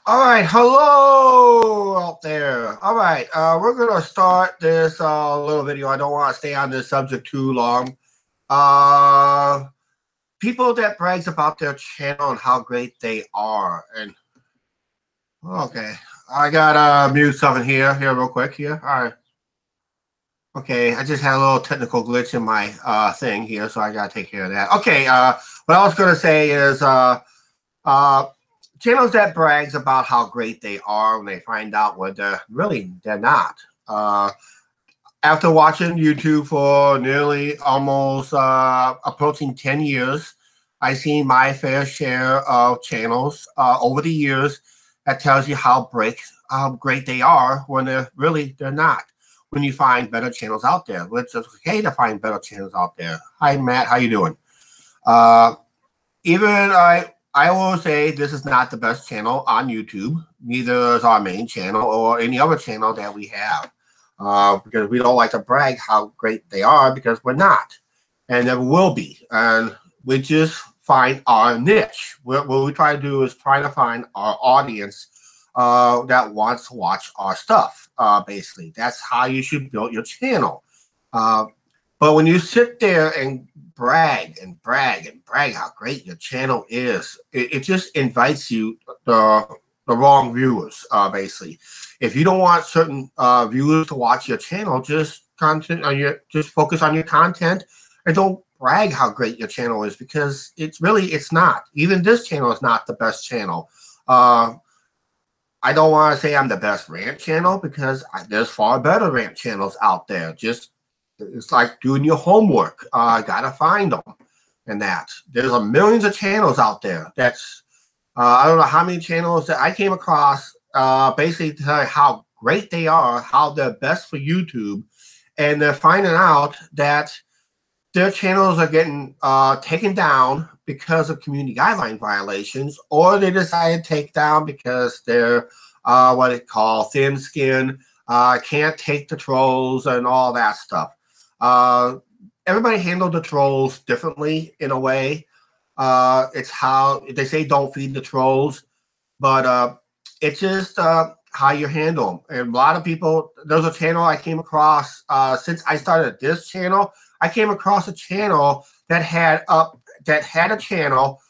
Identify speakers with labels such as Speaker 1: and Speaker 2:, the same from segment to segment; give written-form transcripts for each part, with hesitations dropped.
Speaker 1: All right, hello out there. All right, we're gonna start this little video. I don't want to stay on this subject too long. Uh, People that brags about their channel and how great they are. And okay, I got mute something here real quick here. All right. Okay, I just had a little technical glitch in my thing here, so I gotta take care of that. Okay, what I was gonna say is uh channels that brags about how great they are when they find out what they're not. After watching YouTube for nearly almost approaching 10 years, I've seen my fair share of channels over the years that tells you how great they are when they're not. When you find better channels out there, it's okay to find better channels out there. Hi Matt, how you doing? Uh, Even I will say this is not the best channel on YouTube. Neither is our main channel or any other channel that we have. Because we don't like to brag how great they are because we're not and never will be. And we just find our niche. What we try to do is try to find our audience that wants to watch our stuff. Basically, that's how you should build your channel. But when you sit there and brag and brag and brag how great your channel is, it just invites you the wrong viewers, basically. If you don't want certain viewers to watch your channel, just focus on your content and don't brag how great your channel is, because it's not. Even this channel is not the best channel. I don't want to say I'm the best rant channel because there's far better rant channels out there. It's like doing your homework. Gotta find them, and that there's millions of channels out there. I don't know how many channels that I came across. Basically, to tell you how great they are, how they're best for YouTube, and they're finding out that their channels are getting taken down because of community guideline violations, or they decide to take down because they're what they call thin skin, can't take the trolls and all that stuff. Everybody handled the trolls differently in a way. It's how they say don't feed the trolls, but it's just how you handle them. And a lot of people, there's a channel I came across since I started this channel. I came across a channel that had a channel,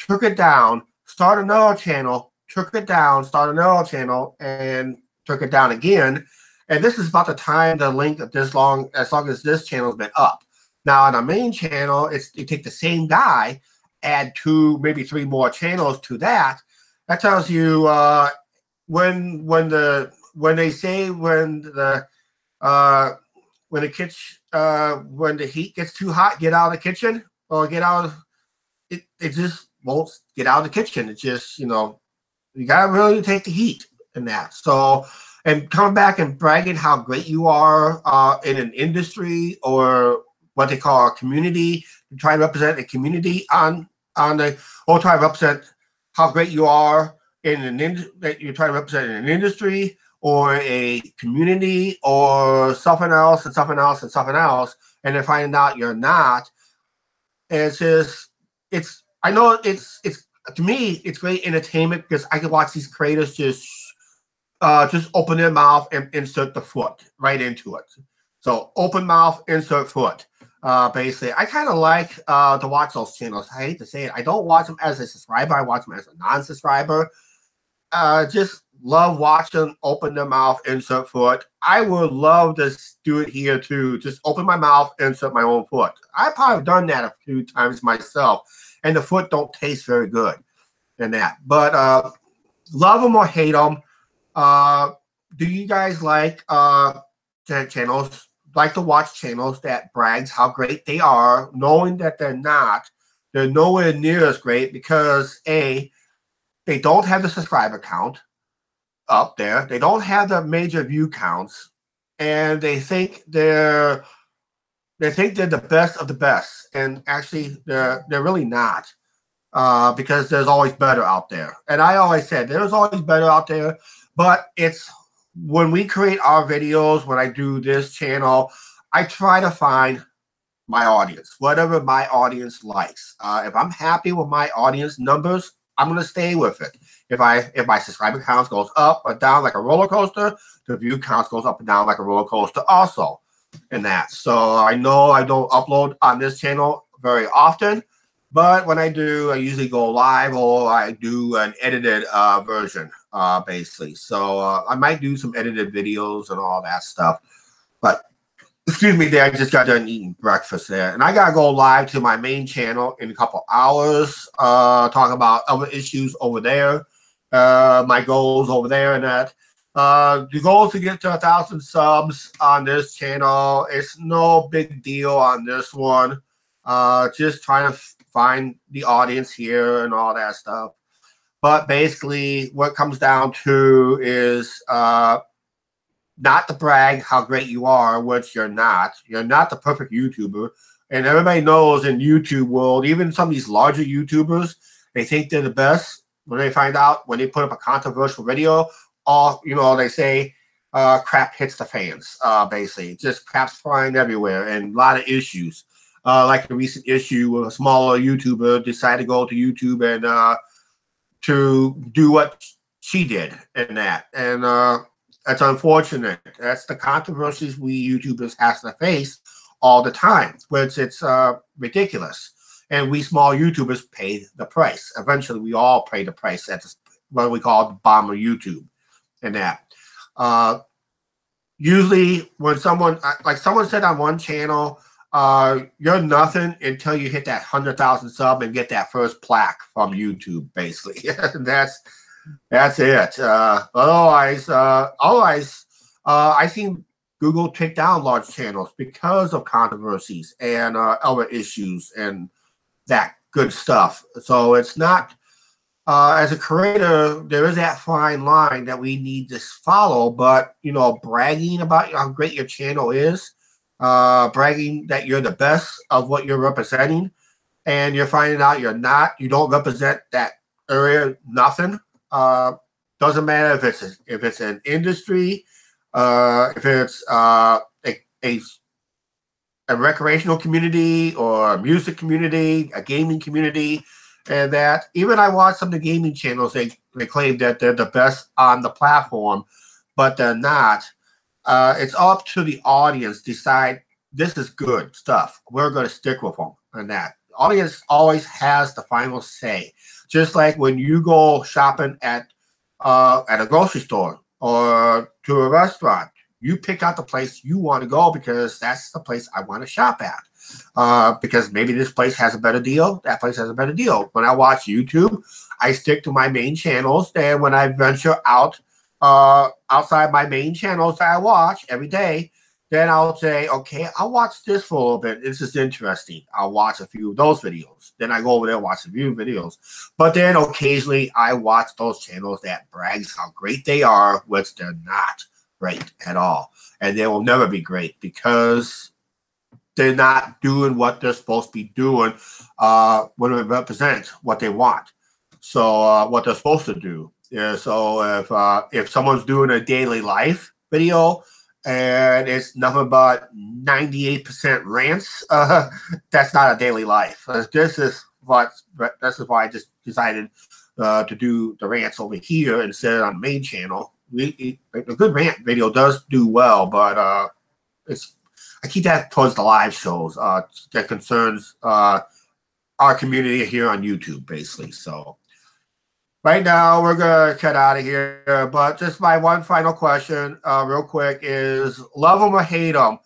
Speaker 1: took it down, started another channel, took it down, started another channel, and took it down again. And this is about the time the link of as long as this channel's been up. Now on our main channel, you take the same guy, add 2, maybe 3 more channels to that. That tells you when the heat gets too hot, get out of the kitchen, or get out of it. It just won't get out of the kitchen. It's just, you gotta really take the heat in that. So, and coming back and bragging how great you are in an industry or what they call a community, to try to represent a community or try to represent how great you are that you're trying to represent in an industry or a community or something else and something else and something else, and then finding out you're not. And I know it's to me it's great entertainment because I can watch these creators just open their mouth and insert the foot right into it. So open mouth, insert foot. Basically, I kind of like to watch those channels. I hate to say it. I don't watch them as a subscriber. I watch them as a non-subscriber. Just love watching open their mouth, insert foot. I would love to do it here too. Just open my mouth, insert my own foot. I've probably done that a few times myself, and the foot don't taste very good in that. But love them or hate them. Do you guys like channels? Like to watch channels that brags how great they are, knowing that they're not? They're nowhere near as great because they don't have the subscriber count up there. They don't have the major view counts, and they think they're the best of the best. And actually, they're really not, because there's always better out there. And I always said there's always better out there, but it's when we create our videos, when I do this channel, I try to find my audience, whatever my audience likes. If I'm happy with my audience numbers, I'm going to stay with it. If my subscriber count goes up or down like a roller coaster, the view count goes up and down like a roller coaster also in that. So I know I don't upload on this channel very often, but when I do, I usually go live or I do an edited version, basically. So I might do some edited videos and all that stuff. But excuse me there, I just got done eating breakfast there. And I got to go live to my main channel in a couple hours, talk about other issues over there, my goals over there and that. The goal is to get to 1,000 subs on this channel. It's no big deal on this one. Just trying to find the audience here and all that stuff. But basically, what it comes down to is not to brag how great you are, which you're not. You're not the perfect YouTuber. And everybody knows in YouTube world, even some of these larger YouTubers, they think they're the best. When they find out, when they put up a controversial video, all, you know, they say crap hits the fans, basically. Just crap's flying everywhere and a lot of issues. Like the recent issue with a smaller YouTuber decided to go to YouTube and to do what she did in that. And that's unfortunate. That's the controversies we YouTubers have to face all the time, which it's ridiculous. And we small YouTubers pay the price. Eventually, we all pay the price at what we call the bottom of YouTube and that. Usually, when someone, like someone said on one channel, you're nothing until you hit that 100,000 sub and get that first plaque from YouTube, basically. That's it. Otherwise, I think Google take down large channels because of controversies and other issues and that good stuff. So it's not, as a creator, there is that fine line that we need to follow. But, you know, bragging about how great your channel is, bragging that you're the best of what you're representing, and you're finding out you're not, you don't represent that area, nothing. Doesn't matter if it's an industry, if it's a recreational community or a music community, a gaming community, and that even I watch some of the gaming channels, they claim that they're the best on the platform, but they're not. It's up to the audience to decide this is good stuff. We're going to stick with them and that. The audience always has the final say. Just like when you go shopping at a grocery store or to a restaurant, you pick out the place you want to go because that's the place I want to shop at. Because maybe this place has a better deal, that place has a better deal. When I watch YouTube, I stick to my main channels. Then when I venture out outside my main channels that I watch every day, then I'll say, okay, I'll watch this for a little bit. This is interesting. I'll watch a few of those videos. Then I go over there and watch a few videos. But then occasionally I watch those channels that brags how great they are, which they're not great at all. And they will never be great because they're not doing what they're supposed to be doing when it represents what they want. So what they're supposed to do. Yeah, so if someone's doing a daily life video and it's nothing but 98% rants, that's not a daily life. This is why I just decided to do the rants over here instead on the main channel. A good rant video does do well, but I keep that towards the live shows that concerns our community here on YouTube, basically. So. Right now, we're going to cut out of here, but just my one final question real quick is love them or hate them.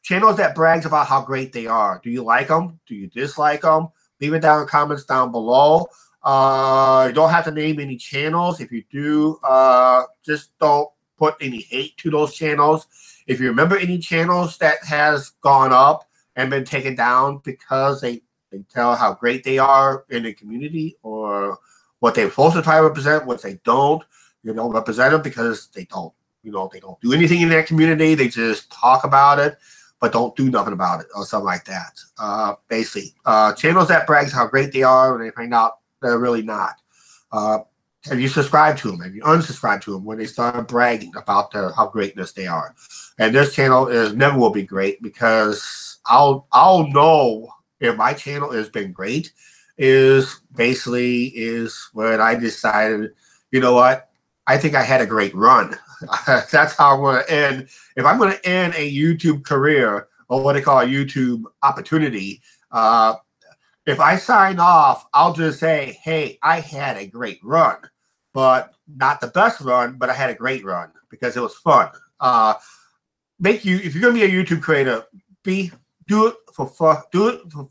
Speaker 1: Channels that brags about how great they are. Do you like them? Do you dislike them? Leave it down in the comments down below. You don't have to name any channels. If you do, just don't put any hate to those channels. If you remember any channels that has gone up and been taken down because they tell how great they are in the community or what they're supposed to try to represent, what they don't. You don't represent them because they don't, they don't do anything in that community. They just talk about it, but don't do nothing about it or something like that. Basically, channels that brags how great they are when they find out they're really not. Have you subscribed to them? Have you unsubscribed to them when they start bragging about how greatness they are? And this channel never will be great because I'll know if my channel has been great is basically is when I decided, you know what, I think I had a great run. That's how I'm going to end. If I'm going to end a YouTube career, or what they call a YouTube opportunity, if I sign off, I'll just say, hey, I had a great run, but not the best run, but I had a great run because it was fun. If you're going to be a YouTube creator, do it for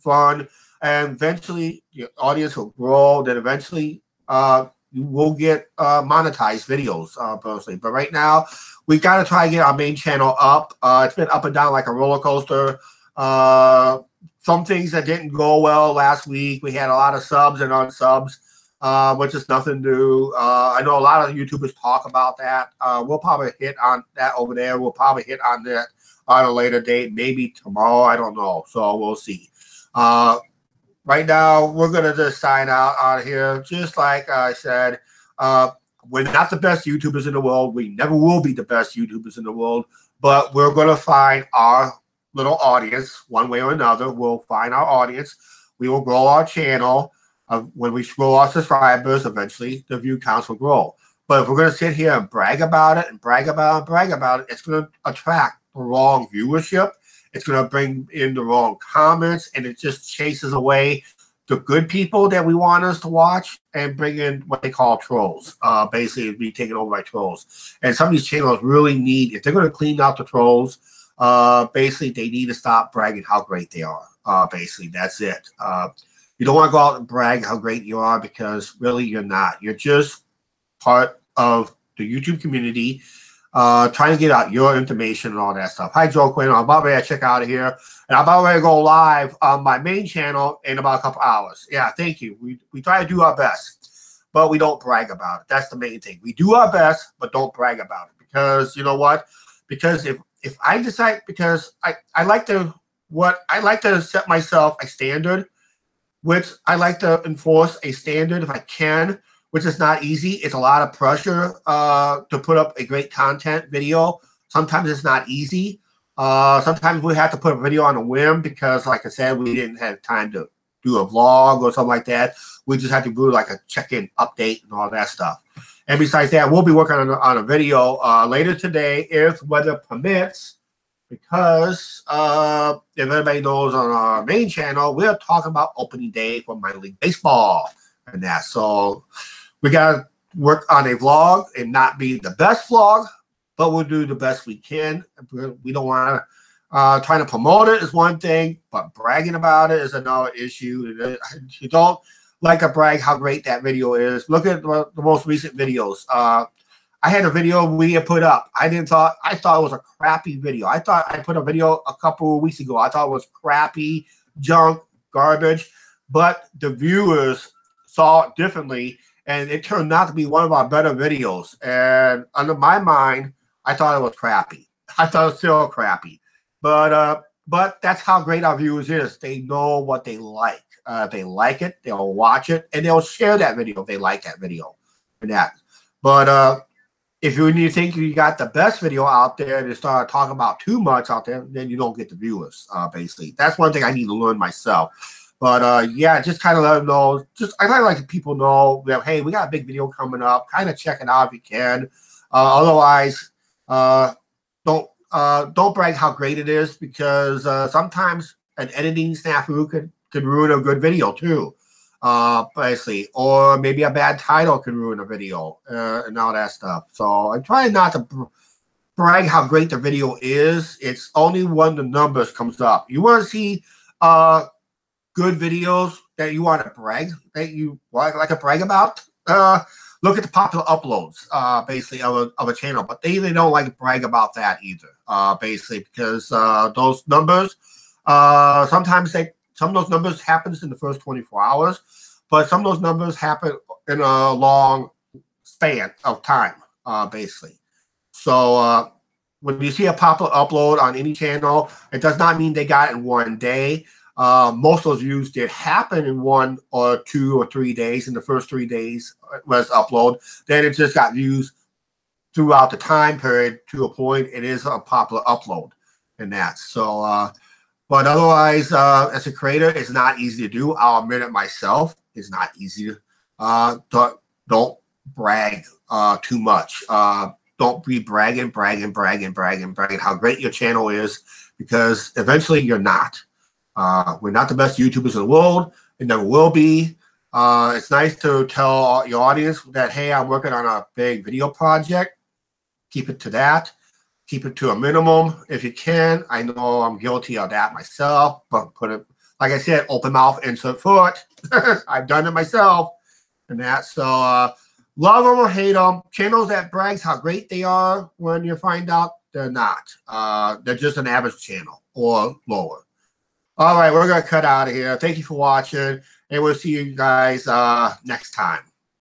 Speaker 1: fun, and eventually your audience will grow. Then eventually, you will get monetized videos, personally. But right now, we got to try to get our main channel up. It's been up and down like a roller coaster. Some things that didn't go well last week. We had a lot of subs and unsubs, which is nothing new. I know a lot of YouTubers talk about that. We'll probably hit on that over there. We'll probably hit on that on a later date, maybe tomorrow. I don't know. So we'll see. Right now, we're going to just sign out on here. Just like I said, we're not the best YouTubers in the world. We never will be the best YouTubers in the world. But we're going to find our little audience one way or another. We'll find our audience. We will grow our channel. When we grow our subscribers, eventually the view counts will grow. But if we're going to sit here and brag about it and brag about it and brag about it, it's going to attract the wrong viewership. It's going to bring in the wrong comments, and it just chases away the good people that we want us to watch and bring in what they call trolls. Basically, be taken over by trolls. And some of these channels really need, if they're going to clean out the trolls, basically they need to stop bragging how great they are. Basically, that's it. You don't want to go out and brag how great you are, because really you're not. You're just part of the YouTube community, trying to get out your information and all that stuff. Hi, Joe Quinn. I'm about ready to check out of here. And I'm about ready to go live on my main channel in about a couple hours. Yeah, thank you. We try to do our best, but we don't brag about it. That's the main thing. We do our best, but don't brag about it. Because you know what? Because if I decide, because I like to set myself a standard, which I like to enforce a standard if I can, which is not easy. It's a lot of pressure to put up a great content video. Sometimes it's not easy. Sometimes we have to put a video on a whim because, like I said, we didn't have time to do a vlog or something like that. We just have to do like a check-in update and all that stuff. And besides that, we'll be working on a video later today if weather permits, because if anybody knows, on our main channel, we're talking about opening day for minor league baseball and that. So we got to work on a vlog and not be the best vlog, but we'll do the best we can. We don't want to try to promote it is one thing, but bragging about it is another issue. You don't like to brag how great that video is. Look at the most recent videos. I had a video we had put up. I thought it was a crappy video. I thought I put a video a couple of weeks ago. I thought it was crappy, junk, garbage, but the viewers saw it differently, and it turned out to be one of our better videos. And under my mind, I thought it was crappy. I thought it was still crappy. But that's how great our viewers is. They know what they like. If they like it, they'll watch it, and they'll share that video if they like that video. And that. But if you think you got the best video out there and you start talking about too much out there, then you don't get the viewers, basically. That's one thing I need to learn myself. But, yeah, just kind of let them know. I kind of like people know that, hey, we got a big video coming up. Kind of check it out if you can. Otherwise, don't brag how great it is, because sometimes an editing snafu could ruin a good video, too. Basically, or maybe a bad title can ruin a video and all that stuff. So I try not to brag how great the video is. It's only when the numbers comes up. You want to see good videos that you want to brag, that you like to brag about. Look at the popular uploads, basically of a channel, but they don't like to brag about that either. Basically, because those numbers, sometimes some of those numbers happens in the first 24 hours, but some of those numbers happen in a long span of time, basically. So when you see a popular upload on any channel, it does not mean they got it in one day. Most of those views did happen in 1 or 2 or 3 days. In the first 3 days was upload. Then it just got views throughout the time period to a point. It is a popular upload in that. So, But otherwise, as a creator, it's not easy to do. I'll admit it myself. It's not easy to don't brag too much. Don't be bragging how great your channel is, because eventually you're not. We're not the best YouTubers in the world. It never will be. It's nice to tell your audience that, hey, I'm working on a big video project. Keep it to that. Keep it to a minimum if you can. I know I'm guilty of that myself, but put it, like I said, open mouth, insert foot. I've done it myself and that. So love them or hate them. Channels that brags how great they are, when you find out they're not. They're just an average channel or lower. All right, we're going to cut out of here. Thank you for watching, and we'll see you guys next time.